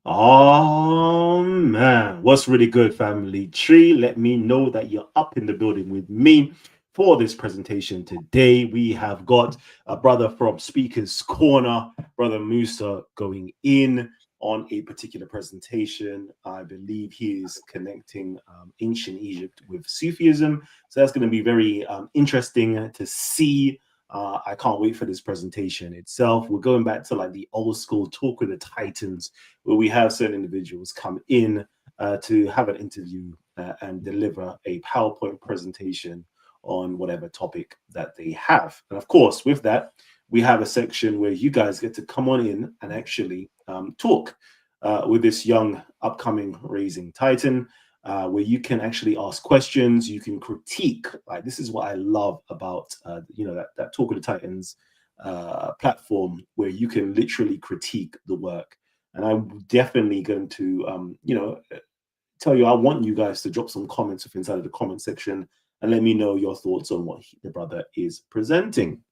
Oh man, what's really good, family tree? Let me know that you're up in the building with me for this presentation today. We have got a brother from Speaker's Corner, brother Musa, going in on a particular presentation. I believe he is connecting ancient Egypt with Sufism, so that's going to be very interesting to see. I can't wait for this presentation itself. We're going back to like the old school talk with the Titans, where we have certain individuals come in to have an interview and deliver a PowerPoint presentation on whatever topic that they have. And of course, with that, we have a section where you guys get to come on in and actually talk with this young upcoming raising Titan. Where you can actually ask questions, you can critique. Like, this is what I love about that Talk of the Titans platform, where you can literally critique the work. And I'm definitely going to tell you, I want you guys to drop some comments inside of the comment section and let me know your thoughts on what the brother is presenting.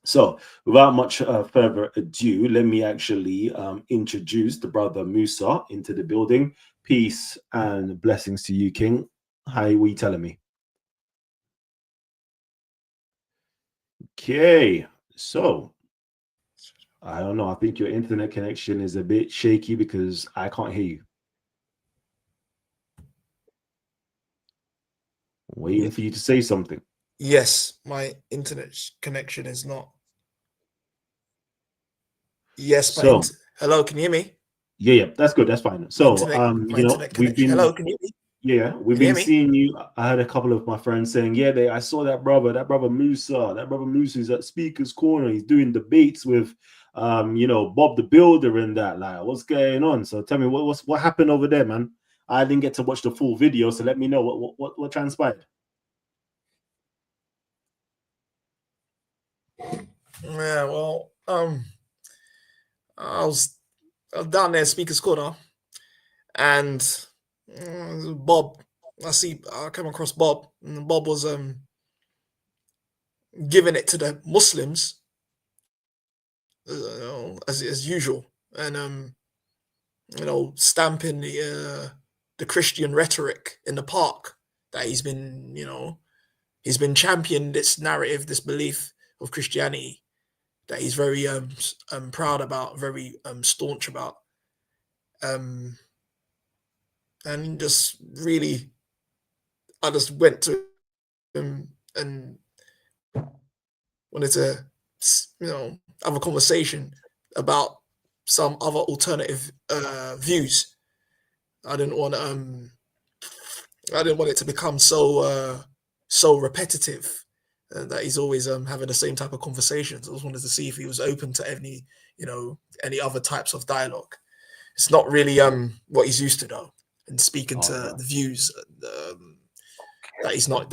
So, without much further ado, let me actually introduce the brother Musa into the building. Peace and blessings to you, King. How are you telling me? Okay, so I don't know. I think your internet connection is a bit shaky because I can't hear you. Waiting for you to say something. Yes, my internet connection is not. Yes, so hello, can you hear me? yeah, that's good. That's fine. So My internet we've connection. been Hello, can you hear me? Yeah, we've Can you been hear me? seeing you. I had a couple of my friends saying, yeah, I saw that brother Musa, is at Speaker's Corner. He's doing debates with, Bob the Builder and that. Like, what's going on? So tell me, what happened over there, man? I didn't get to watch the full video, so let me know what transpired. Yeah, well, I was down there at Speaker's Corner, and Bob, I came across Bob, and Bob was giving it to the Muslims, as usual, and stamping the Christian rhetoric in the park that he's been championing this narrative, this belief of Christianity that he's very proud about, very staunch about, and just really, I just went to him and wanted to, have a conversation about some other alternative views. I didn't want I didn't want it to become so repetitive that he's always having the same type of conversations. I just wanted to see if he was open to any other types of dialogue. It's not really what he's used to though, and speaking to the views that he's not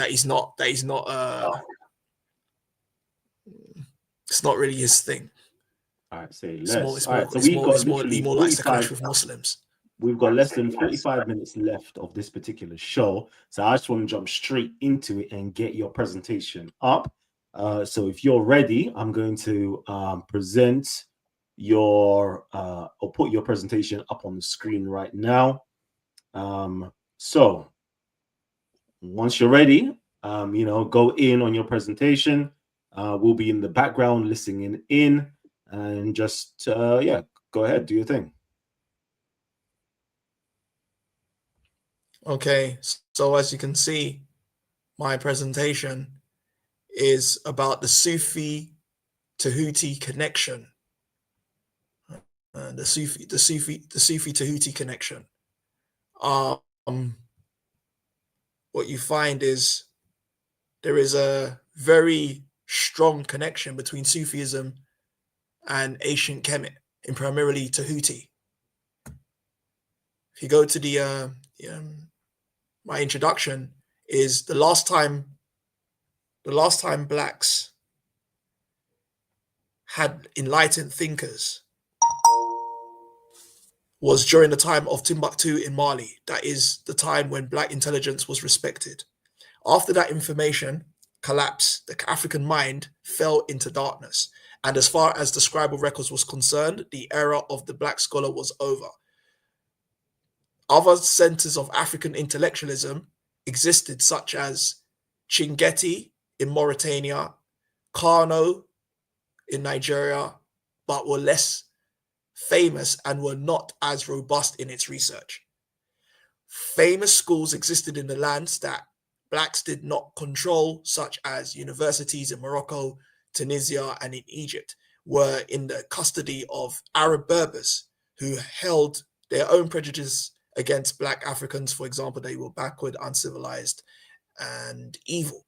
it's not really his thing. All right, say less. All right, so He more likes to clash with Muslims. We've got less than 45 minutes left of this particular show. So I just want to jump straight into it and get your presentation up. So if you're ready, I'm going to present or put your presentation up on the screen right now. So once you're ready, go in on your presentation. We'll be in the background listening in and just, go ahead, do your thing. Okay, so as you can see, my presentation is about the Sufi Tehuti connection. The Sufi Tehuti connection. What you find is there is a very strong connection between Sufism and ancient Kemet, and primarily Tehuti. If you go to the my introduction is the last time blacks had enlightened thinkers was during the time of Timbuktu in Mali. That is the time when black intelligence was respected. After that information collapsed, the African mind fell into darkness. And as far as the scribal records was concerned, the era of the black scholar was over. Other centers of African intellectualism existed, such as Chingeti in Mauritania, Kano in Nigeria, but were less famous and were not as robust in its research. Famous schools existed in the lands that Blacks did not control, such as universities in Morocco, Tunisia, and in Egypt, were in the custody of Arab Berbers who held their own prejudices against Black Africans. For example, they were backward, uncivilized, and evil.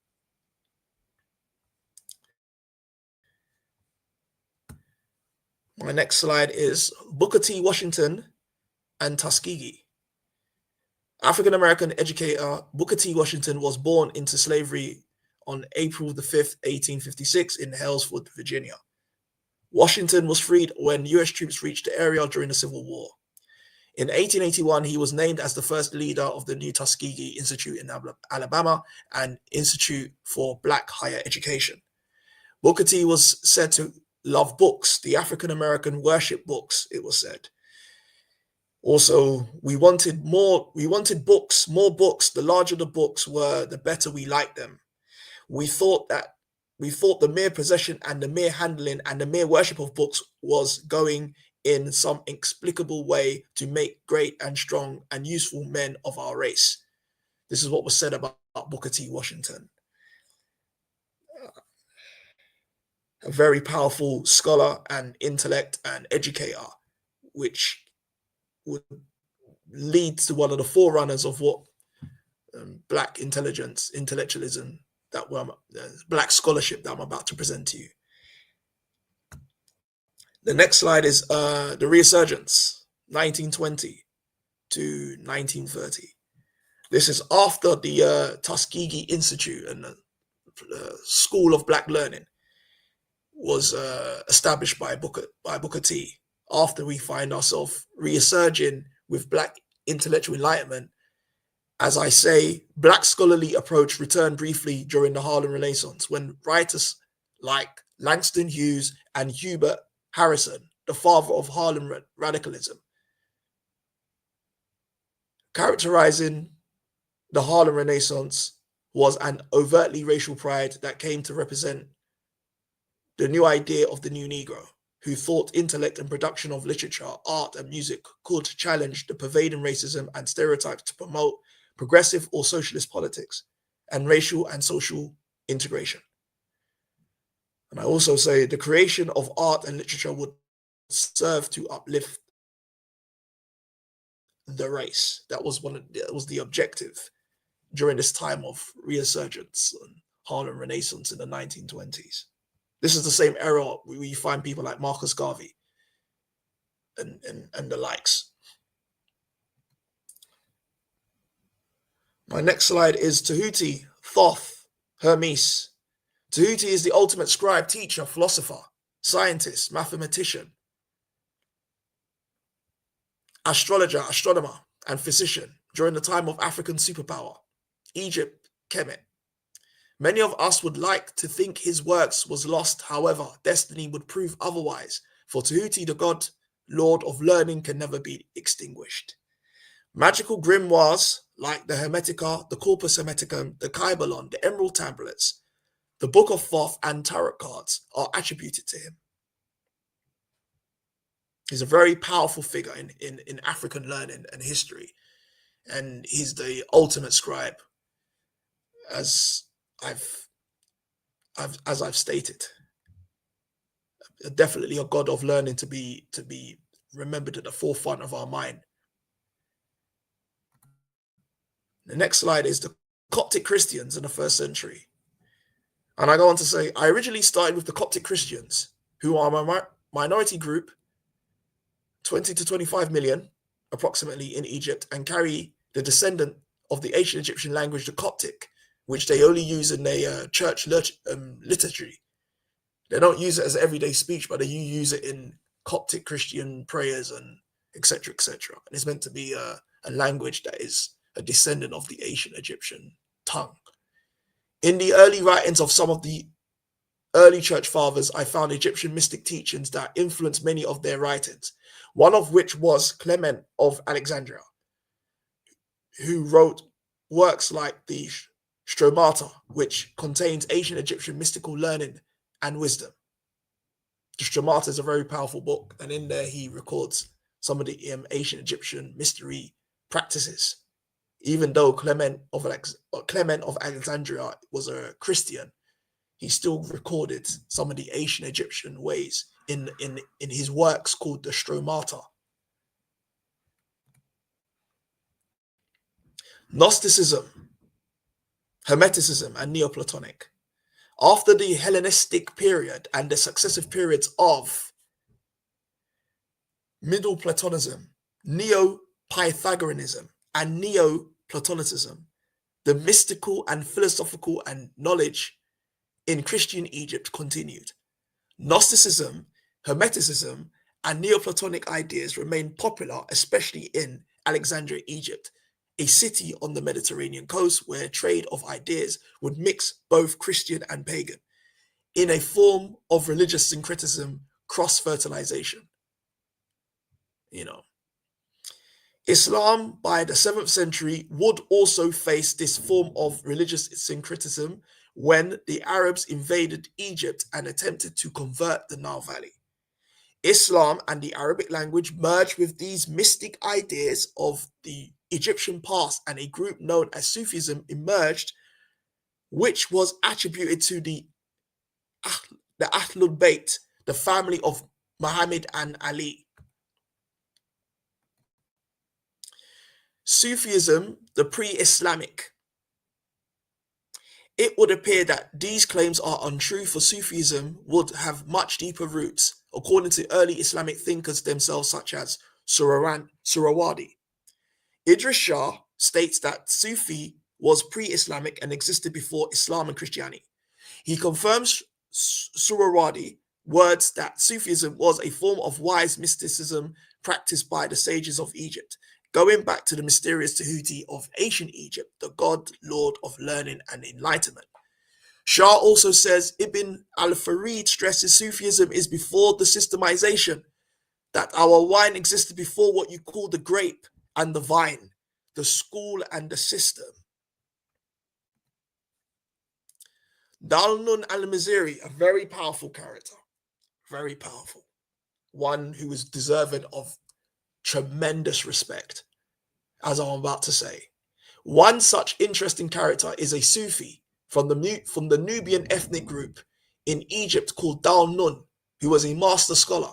My next slide is Booker T. Washington and Tuskegee. African-American educator Booker T. Washington was born into slavery on April the 5th, 1856 in Halesford, Virginia. Washington was freed when US troops reached the area during the Civil War. In 1881, he was named as the first leader of the new Tuskegee Institute in Alabama and Institute for Black Higher Education. Booker T was said to love books, the African-American worship books, it was said. Also, we wanted books, more books. The larger the books were, the better we liked them. We thought the mere possession and the mere handling and the mere worship of books was going in some inexplicable way to make great and strong and useful men of our race. This is what was said about Booker T. Washington. A very powerful scholar and intellect and educator, which would lead to one of the forerunners of what Black intellectualism, Black scholarship that I'm about to present to you. The next slide is the resurgence, 1920 to 1930. This is after the Tuskegee Institute and the School of Black Learning was established by Booker T. After we find ourselves resurging with Black intellectual enlightenment, as I say, Black scholarly approach returned briefly during the Harlem Renaissance, when writers like Langston Hughes and Hubert Harrison, the father of Harlem radicalism, characterizing the Harlem Renaissance was an overtly racial pride that came to represent the new idea of the new Negro, who thought intellect and production of literature, art, and music could challenge the pervading racism and stereotypes to promote progressive or socialist politics and racial and social integration. And I also say the creation of art and literature would serve to uplift the race. That was the objective during this time of resurgence and Harlem Renaissance in the 1920s. This is the same era where you find people like Marcus Garvey and the likes. My next slide is Tehuti, Thoth, Hermes. Tehuti is the ultimate scribe, teacher, philosopher, scientist, mathematician, astrologer, astronomer, and physician during the time of African superpower, Egypt, Kemet. Many of us would like to think his works was lost. However, destiny would prove otherwise. For Tehuti, the god, lord of learning, can never be extinguished. Magical grimoires like the Hermetica, the Corpus Hermeticum, the Kybalion, the Emerald Tablets, the Book of Thoth, and tarot cards are attributed to him. He's a very powerful figure in African learning and history, and he's the ultimate scribe, as I've stated. Definitely a god of learning to be remembered at the forefront of our mind. The next slide is the Coptic Christians in the 1st century. And I go on to say, I originally started with the Coptic Christians, who are a minority group, 20 to 25 million, approximately, in Egypt, and carry the descendant of the ancient Egyptian language, the Coptic, which they only use in their church liturgy. They don't use it as everyday speech, but they use it in Coptic Christian prayers and etc., etc. And it's meant to be a language that is a descendant of the ancient Egyptian tongue. In the early writings of some of the early church fathers, I found Egyptian mystic teachings that influenced many of their writings, one of which was Clement of Alexandria. who wrote works like the Stromata, which contains ancient Egyptian mystical learning and wisdom. The Stromata is a very powerful book, and in there he records some of the ancient Egyptian mystery practices. Even though Clement of Alexandria was a Christian, he still recorded some of the ancient Egyptian ways in his works called the Stromata. Gnosticism, Hermeticism, and Neoplatonic. After the Hellenistic period and the successive periods of Middle Platonism, Neo-Pythagoreanism, and Neo-Platonicism, the mystical and philosophical and knowledge in Christian Egypt continued. Gnosticism, Hermeticism, and Neoplatonic ideas remained popular, especially in Alexandria, Egypt, a city on the Mediterranean coast where trade of ideas would mix both Christian and pagan in a form of religious syncretism, cross-fertilization. Islam by the 7th century would also face this form of religious syncretism when the Arabs invaded Egypt and attempted to convert the Nile Valley. Islam and the Arabic language merged with these mystic ideas of the Egyptian past, and a group known as Sufism emerged, which was attributed to the Ahlul Bayt, the family of Muhammad and Ali. Sufism, the pre-Islamic. It would appear that these claims are untrue, for Sufism would have much deeper roots, according to early Islamic thinkers themselves, such as Surawadi. Idris Shah states that Sufi was pre-Islamic and existed before Islam and Christianity. He confirms Surawadi words that Sufism was a form of wise mysticism practiced by the sages of Egypt, going back to the mysterious Tehuti of ancient Egypt, the god lord of learning and enlightenment. Shah also says Ibn al-Farid stresses Sufism is before the systemization, that our wine existed before what you call the grape and the vine, the school and the system. Dhul Nun Al-Misri, a very powerful character, very powerful, one who is deserving of tremendous respect, as I'm about to say. One such interesting character is a Sufi from the Nubian ethnic group in Egypt called Dhul Nun, who was a master scholar.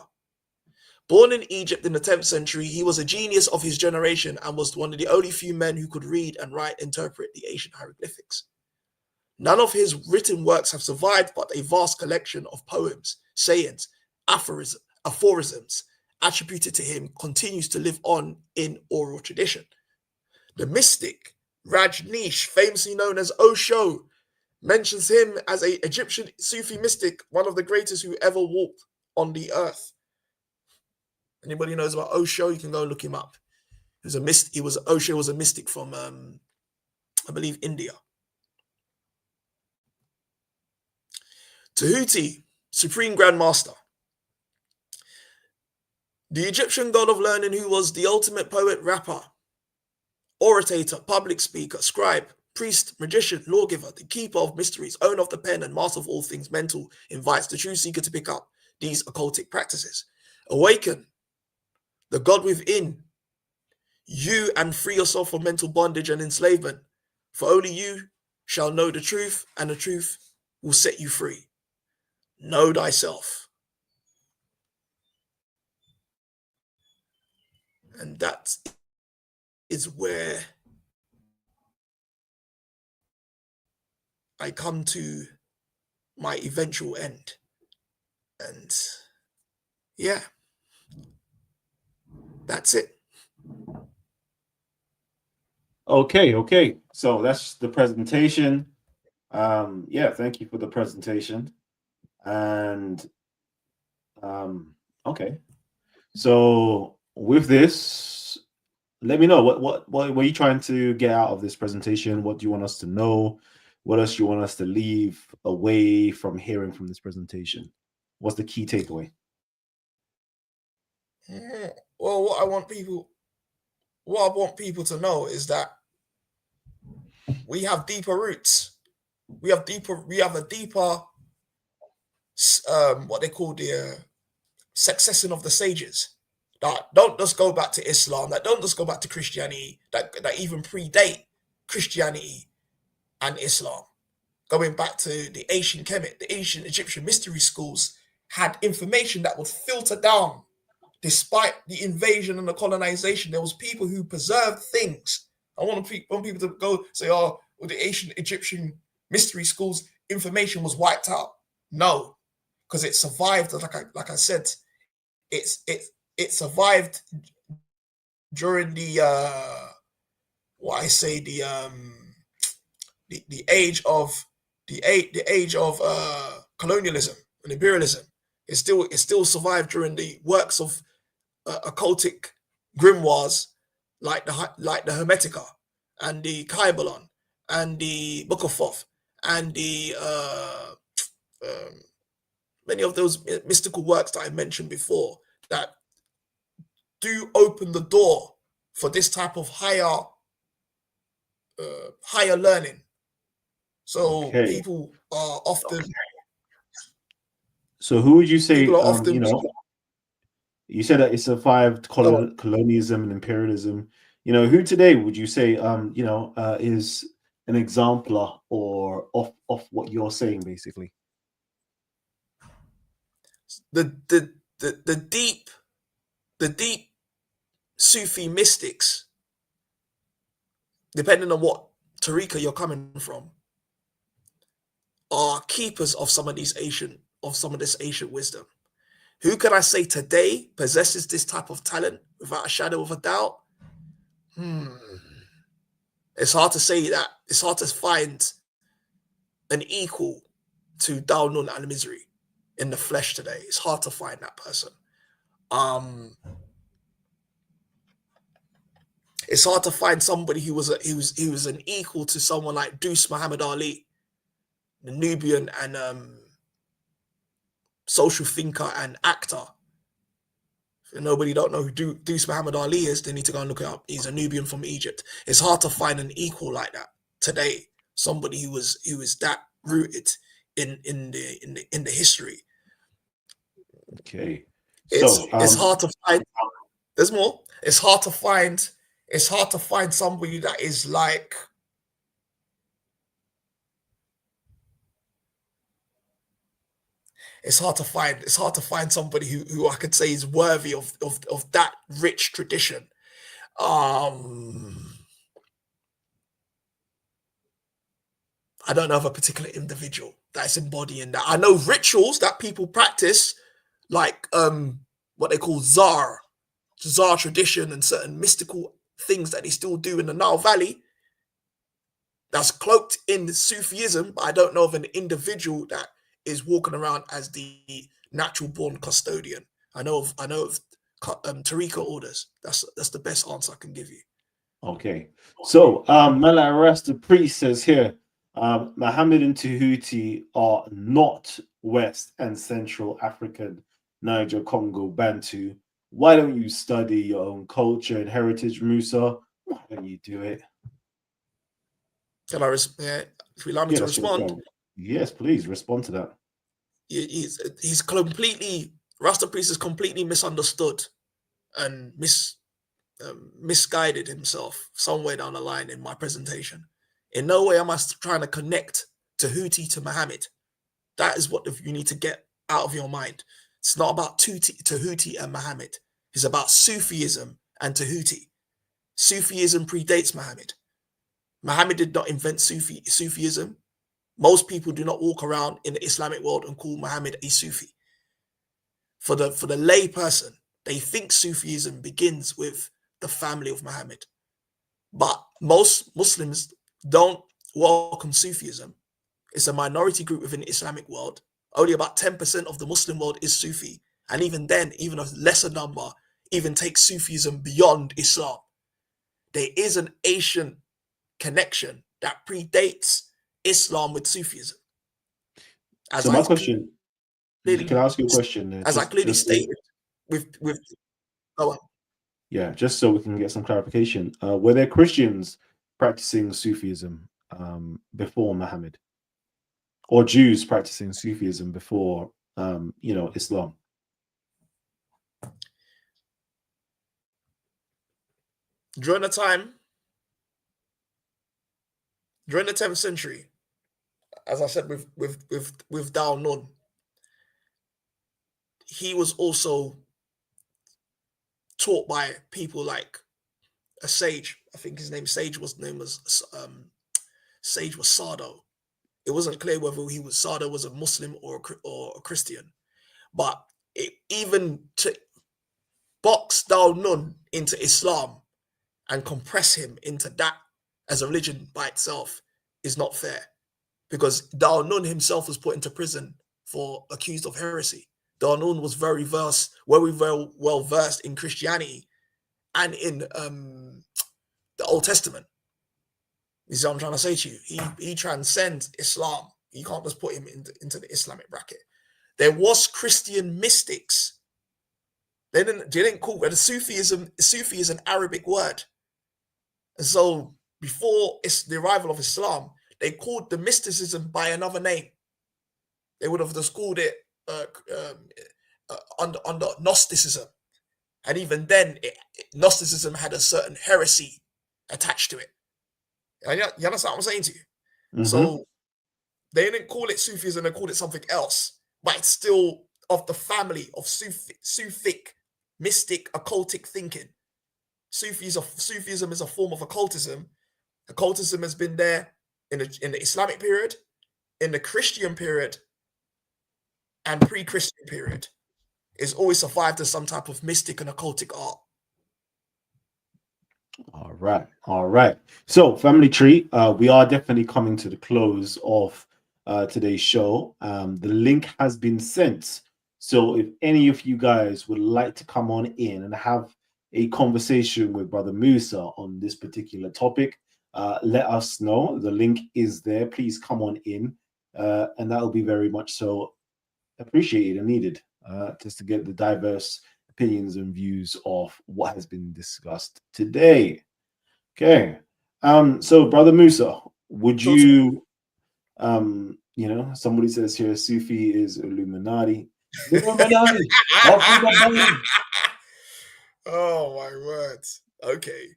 Born in Egypt in the 10th century, he was a genius of his generation and was one of the only few men who could read and interpret the ancient hieroglyphics. None of his written works have survived, but a vast collection of poems, sayings, aphorisms attributed to him continues to live on in oral tradition. The mystic Rajneesh, famously known as Osho, mentions him as an Egyptian Sufi mystic, one of the greatest who ever walked on the earth. Anybody knows about Osho, you can go and look him up. Osho was a mystic from, I believe, India. Tehuti, Supreme Grand Master. The Egyptian god of learning, who was the ultimate poet, rapper, orator, public speaker, scribe, priest, magician, lawgiver, the keeper of mysteries, owner of the pen, and master of all things mental, invites the true seeker to pick up these occultic practices. Awaken the God within you and free yourself from mental bondage and enslavement, for only you shall know the truth, and the truth will set you free. Know thyself. And that is where I come to my eventual end. And yeah, that's it. Okay. So that's the presentation. Yeah, thank you for the presentation. And okay. So with this, let me know what were you trying to get out of this presentation? What do you want us to know? What else do you want us to leave away from hearing from this presentation? What's the key takeaway? Well, what I want people to know is that we have deeper roots. We have a deeper what they call the succession of the sages that don't just go back to Islam, that don't just go back to Christianity, that even predate Christianity and Islam. Going back to the ancient Kemet, the ancient Egyptian mystery schools had information that would filter down. Despite the invasion and the colonization, there was people who preserved things. I want people to go say, "Oh, well, the ancient Egyptian mystery schools information was wiped out." No, because it survived. Like I said, it survived during the the age of colonialism and imperialism. It still survived during the works of occultic grimoires like the Hermetica and the Kybalion and the Book of Thoth and the many of those mystical works that I mentioned before that do open the door for this type of higher learning. So people are often. So who would you say? People are often. You know, you said that it survived colonialism and imperialism. You know, who today would you say, you know, is an exemplar or of what you're saying, basically? The deep Sufi mystics, depending on what tariqa you're coming from, are keepers of some of this ancient wisdom. Who can I say today possesses this type of talent without a shadow of a doubt? It's hard to say that. It's hard to find an equal to Dhul Nun Al-Misri in the flesh today. It's hard to find that person. It's hard to find somebody who was an equal to someone like Deuce Muhammad Ali, the Nubian and social thinker and actor. If nobody don't know who Deuce Muhammad Ali is, they need to go and look it up. He's a Nubian from Egypt. It's hard to find an equal like that today. Somebody who was that rooted in the history. Okay. It's hard to find. There's more. It's hard to find somebody that is like. It's hard to find somebody who I could say is worthy of that rich tradition. I don't know of a particular individual that's embodying that. I know rituals that people practice, like what they call Zar tradition and certain mystical things that they still do in the Nile Valley. That's cloaked in Sufism, but I don't know of an individual that is walking around as the natural born custodian. I know of tariqa orders. That's the best answer I can give you. Okay. So Mala Rasta Priest says here, Muhammad and Tehuti are not West and Central African, Niger, Congo, Bantu. Why don't you study your own culture and heritage, Musa? Why don't you do it? Can I if you allow me to respond? Yes, please respond to that. He's completely, Rasta Priest is completely misunderstood and misguided himself somewhere down the line in my presentation. In no way am I trying to connect Tehuti to Muhammad. That is what you need to get out of your mind. It's not about Tehuti and Muhammad. It's about Sufism and Tehuti. Sufism predates Muhammad. Muhammad did not invent Sufism. Most people do not walk around in the Islamic world and call Muhammad a Sufi. For the lay person, they think Sufism begins with the family of Muhammad. But most Muslims don't welcome Sufism. It's a minority group within the Islamic world. Only about 10% of the Muslim world is Sufi. And even then, even a lesser number even takes Sufism beyond Islam. There is an Asian connection that predates Islam with Sufism. So my question, can I ask you a question? As I clearly stated, with go on. Yeah, just so we can get some clarification. Were there Christians practicing Sufism before Muhammad, or Jews practicing Sufism before Islam? During the 10th century, as I said with Dhul Nun, he was also taught by people like a sage. I think his name Sage was Sardo. It wasn't clear whether Sardo was a Muslim or a Christian, but even to box Dhul Nun into Islam and compress him into that as a religion by itself is not fair, because Dhul Nun himself was put into prison for accused of heresy. Dhul Nun was very well versed in Christianity and in the Old Testament. You see what I'm trying to say to you? He transcends Islam. You can't just put him into the Islamic bracket. There was Christian mystics. They didn't call it Sufism. Sufi is an Arabic word. And so before the arrival of Islam, they called the mysticism by another name. They would have just called it under Gnosticism. And even then, Gnosticism had a certain heresy attached to it. And you understand what I'm saying to you? Mm-hmm. So they didn't call it Sufism, they called it something else. But it's still of the family of Sufic, mystic, occultic thinking. Sufism is a form of occultism. Occultism has been there in the Islamic period, in the Christian period, and pre-Christian period. It's always survived as some type of mystic and occultic art. All right. So, family tree, we are definitely coming to the close of today's show. The link has been sent. So, if any of you guys would like to come on in and have a conversation with Brother Musa on this particular topic, let us know. The link is there. Please come on in, and that will be very much so appreciated and needed, just to get the diverse opinions and views of what has been discussed today. Okay. So Brother Musa, would you somebody says here Sufi is Illuminati. Illuminati. Oh my words. Okay.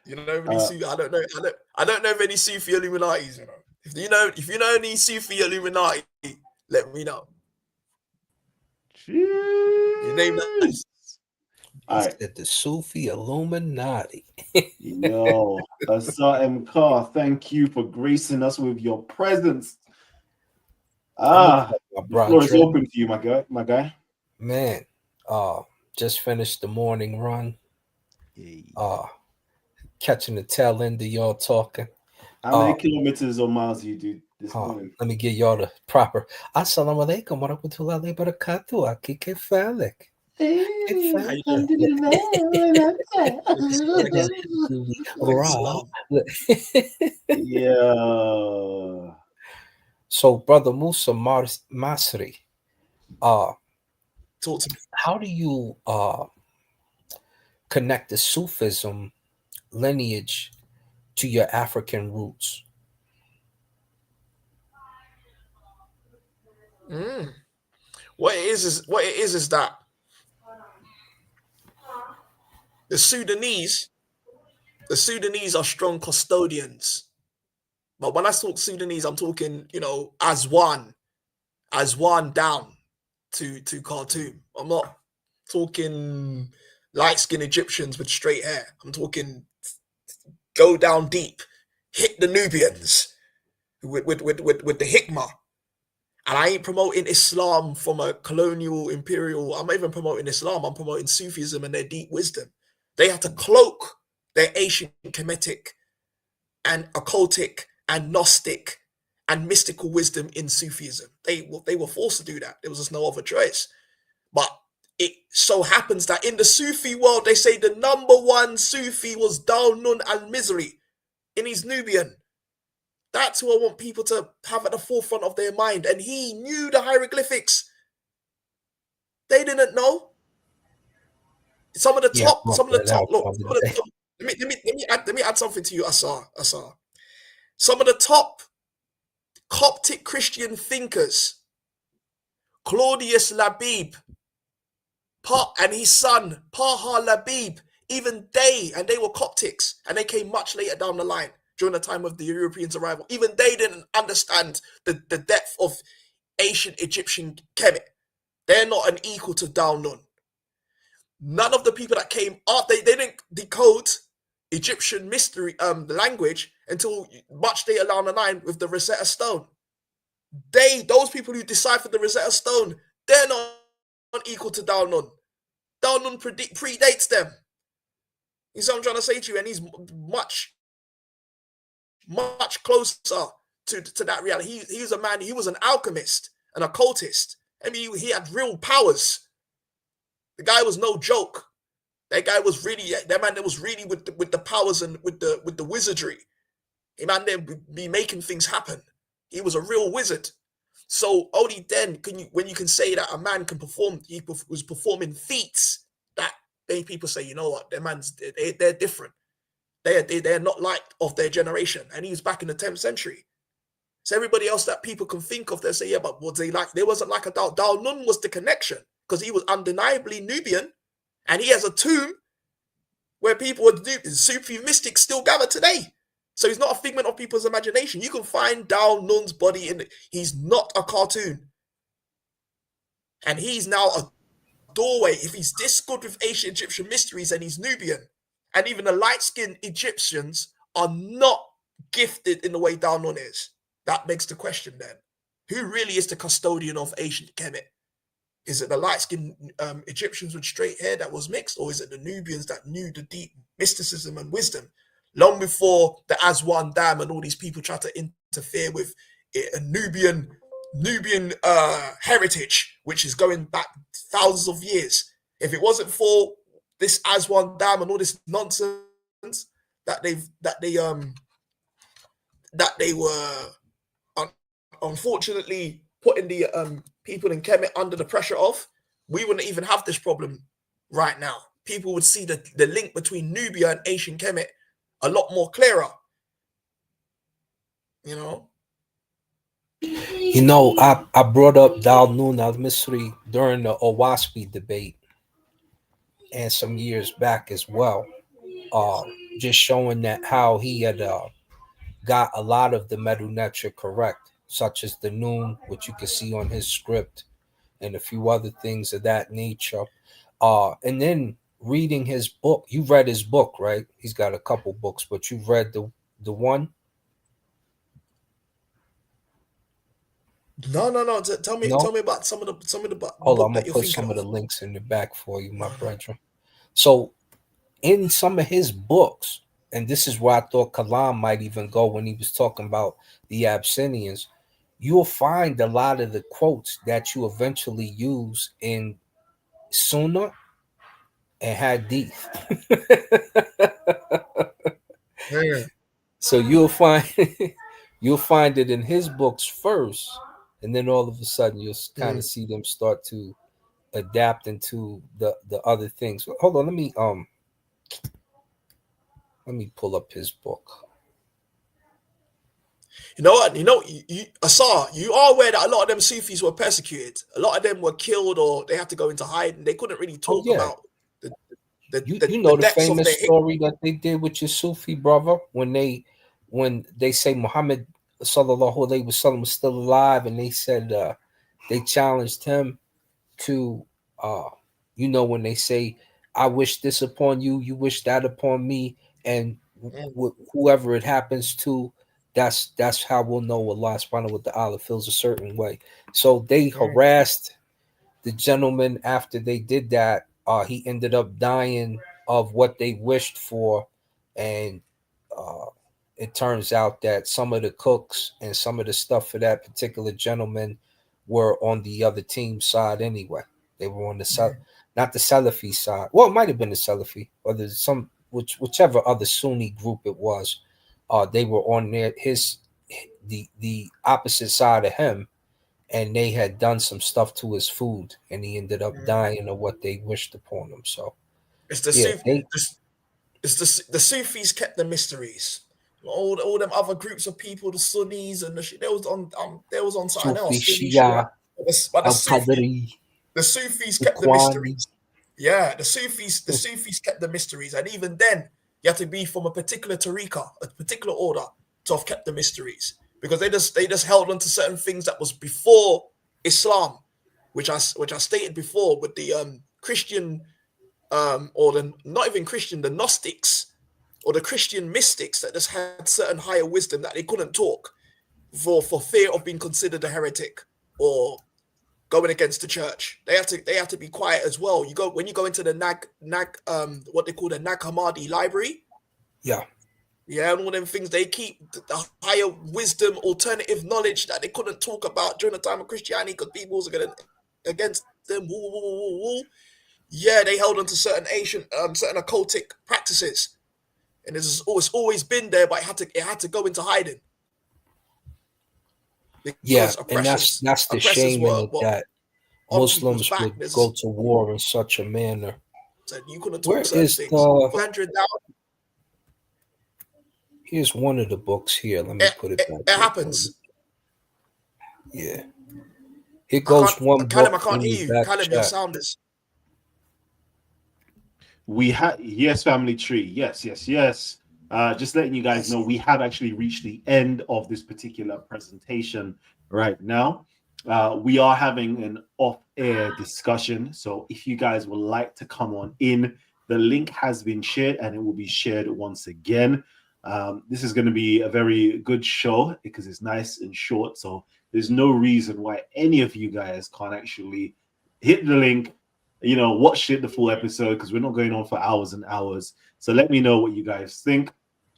You know any Sufi? I don't know of any Sufi Illuminatis, you know. If you know any Sufi Illuminati, let me know. You name that. He said the Sufi Illuminati. Yo, Asa M. Carr, thank you for gracing us with your presence. The floor is open to you, my guy. Man, just finished the morning run. Catching the tail end of y'all talking. How many kilometers or miles do you do this morning? Let me give y'all the proper. Assalamu alaikum wa rahmatullahi wa barakatuh. Aki kefalik. Yeah. So, Brother Musa Masri, talk to me. How do you connect the Sufism lineage to your African roots? What it is that the Sudanese are strong custodians. But when I talk Sudanese, I'm talking, as one down to Khartoum. I'm not talking light-skinned Egyptians with straight hair. I'm talking go down deep, hit the Nubians with the hikmah. And I ain't promoting Islam from a colonial, imperial. I'm not even promoting Islam. I'm promoting Sufism and their deep wisdom. They had to cloak their ancient Kemetic and occultic and Gnostic and mystical wisdom in Sufism. They were forced to do that. There was just no other choice. But it so happens that in the Sufi world, they say the number one Sufi was Dhul Nun Al-Misri, and he's Nubian. That's who I want people to have at the forefront of their mind. And he knew the hieroglyphics. They didn't know. Some of the top. Look, let me add something to you, Asar. Some of the top Coptic Christian thinkers, Claudius Labib, and his son, Paha Labib, even they were Coptics, and they came much later down the line during the time of the Europeans' arrival. Even they didn't understand the depth of ancient Egyptian Kemet. They're not an equal to Dhul Nun. None of the people that came up, they didn't decode Egyptian mystery language until much later down the line with the Rosetta Stone. Those people who deciphered the Rosetta Stone, they're not equal to Dhul Nun. Dhul Nun predates them. You see what I'm trying to say to you? And he's much closer to that reality. He was a man, he was an alchemist, an occultist. I mean, he had real powers. The guy was no joke. That guy was really, that man that was really with the powers and with the wizardry. He man there be making things happen. He was a real wizard. So only then when you can say that a man can perform, he was performing feats that made people say, you know what, they're different. They're not like of their generation. And he was back in the 10th century. So everybody else that people can think of, they say, yeah, but what they like, there wasn't like a Dhul Nun was the connection, because he was undeniably Nubian, and he has a tomb where people Sufi mystics still gather today. So he's not a figment of people's imagination. You can find Dhul Nun's body he's not a cartoon. And he's now a doorway. If he's this good with ancient Egyptian mysteries, and he's Nubian, and even the light-skinned Egyptians are not gifted in the way Dhul Nun is. That begs the question then, who really is the custodian of ancient Kemet? Is it the light-skinned Egyptians with straight hair that was mixed, or is it the Nubians that knew the deep mysticism and wisdom long before the Aswan Dam and all these people tried to interfere with a Nubian heritage, which is going back thousands of years? If it wasn't for this Aswan Dam and all this nonsense that they were unfortunately putting the people in Kemet under the pressure of, we wouldn't even have this problem right now. People would see the link between Nubia and ancient Kemet a lot more clearer. You know, I brought up Dhul Nun Al-Misri during the Owaspi debate and some years back as well, just showing that how he had got a lot of the Medunetra correct, such as the Noon, which you can see on his script, and a few other things of that nature. And then reading his book, you read his book, right? He's got a couple books, but you've read the one. No. Tell me about some of the Hold on, book I'm that gonna you're put thinking some of of. the links in the back for you, my brethren. So in some of his books, and this is where I thought Kalam might even go when he was talking about the Abyssinians, you'll find a lot of the quotes that you eventually use in Sunnah and Hadith. Yeah. So you'll find it in his books first, and then all of a sudden you'll kind of see them start to adapt into the other things. Hold on, let me pull up his book. You know what? Asar, you are aware that a lot of them Sufis were persecuted. A lot of them were killed, or they had to go into hiding. They couldn't really talk about the depths of famous their story that they did with your Sufi brother when they say Muhammad sallallahu alaihi wasallam was still alive, and they said they challenged him to when they say, I wish this upon you, you wish that upon me, and whoever it happens to, that's how we'll know Allah subhanahu wa ta'ala feels a certain way. So they harassed the gentleman. After they did that, he ended up dying of what they wished for, and it turns out that some of the cooks and some of the stuff for that particular gentleman were on the other team side anyway. They were on the not the Salafi side. Well, it might have been the Salafi, or there's whichever other Sunni group it was. They were on the opposite side of him, and they had done some stuff to his food, and he ended up dying of what they wished upon him. So it's the yeah, the Sufis kept the mysteries. all them other groups of people, the Sunnis and the shit. They was on something Sufi, else. Sunni Shia, Shia. But the Sufis kept the mysteries. Yeah, the Sufis kept the mysteries, and even then, you had to be from a particular tariqah, a particular order, to have kept the mysteries, because they just held on to certain things that was before Islam, which I stated before with the Christian, or the not even Christian, the Gnostics or the Christian mystics that just had certain higher wisdom that they couldn't talk for fear of being considered a heretic or going against the church. They have to be quiet as well. When you go into the Nag what they call the Nag Hammadi library. Yeah. Yeah, and all them things, they keep the higher wisdom, alternative knowledge that they couldn't talk about during the time of Christianity because people was against them. Yeah, they held on to certain ancient, certain occultic practices, and it's always been there, but it had to go into hiding. Yeah, and that's the shame in it, that Muslims would go to war in such a manner. You couldn't talk Where certain is things. Here's one of the books here. Let me put it back. It happens. Yeah. Here goes one Callum, book. I can't hear you. Callum, your sound is. We have, yes, family tree. Yes. Just letting you guys know, we have actually reached the end of this particular presentation right now. We are having an off-air discussion. So if you guys would like to come on in, the link has been shared and it will be shared once again. This is going to be a very good show because it's nice and short. So there's no reason why any of you guys can't actually hit the link, watch it, the full episode, because we're not going on for hours and hours. So let me know what you guys think.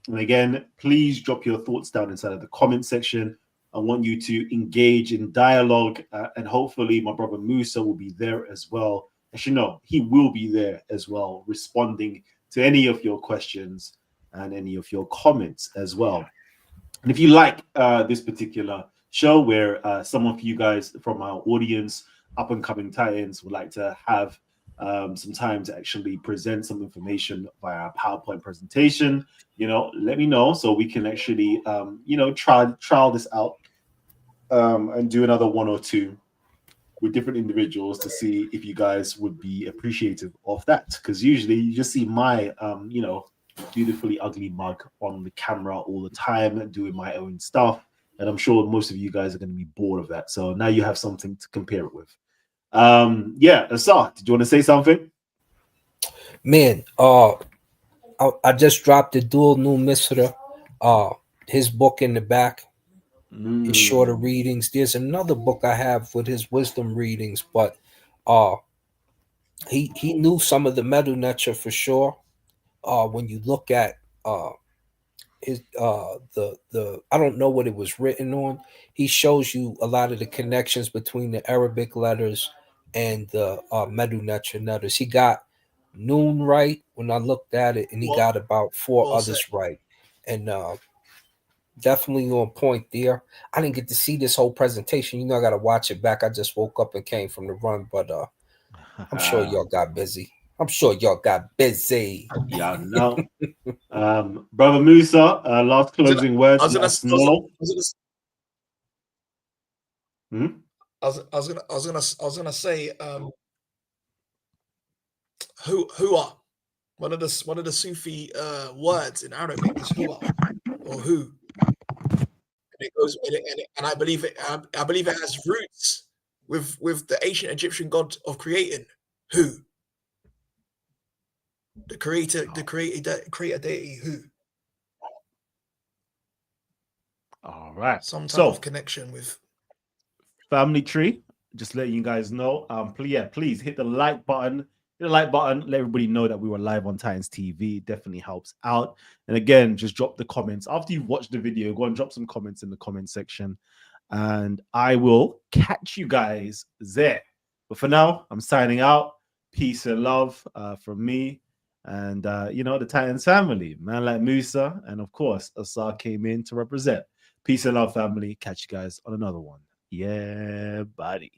And again, please drop your thoughts down inside of the comment section. I want you to engage in dialogue, and hopefully my brother Musa will be there as well. Actually, he will be there as well, responding to any of your questions and any of your comments as well. And if you like this particular show where some of you guys from our audience, up and coming Titans, would like to have some time to actually present some information via a PowerPoint presentation, let me know so we can actually, trial this out and do another one or two with different individuals to see if you guys would be appreciative of that. Because usually you just see my, beautifully ugly mug on the camera all the time and doing my own stuff. And I'm sure most of you guys are going to be bored of that. So now you have something to compare it with. Asar, did you want to say something? Man, I just dropped the Dhul Nun Al-Misri, his book in the back, his shorter readings. There's another book I have with his wisdom readings, but he knew some of the Medu Necha for sure. When you look at his the I don't know what it was written on. He shows you a lot of the connections between the Arabic letters and the Medu Necha letters. He got Noon right when I looked at it, and he got about four others right, and definitely on point there. I didn't get to see this whole presentation. I got to watch it back. I just woke up and came from the run, but I'm sure y'all got busy. Yeah, no. Brother Musa, last closing words. I was gonna say, who one of the Sufi words in Arabic is huwa, or who. And it goes, and I believe it has roots with the ancient Egyptian god of creating, who. The creator deity, who. All right. Some type of connection with family tree. Just letting you guys know. Please hit the like button. Hit the like button. Let everybody know that we were live on Titans TV. It definitely helps out. And again, just drop the comments after you've watched the video. Go and drop some comments in the comment section, and I will catch you guys there. But for now, I'm signing out. Peace and love from me. And, the Titans family, man like Musa. And, of course, Asar came in to represent. Peace and love, family. Catch you guys on another one. Yeah, buddy.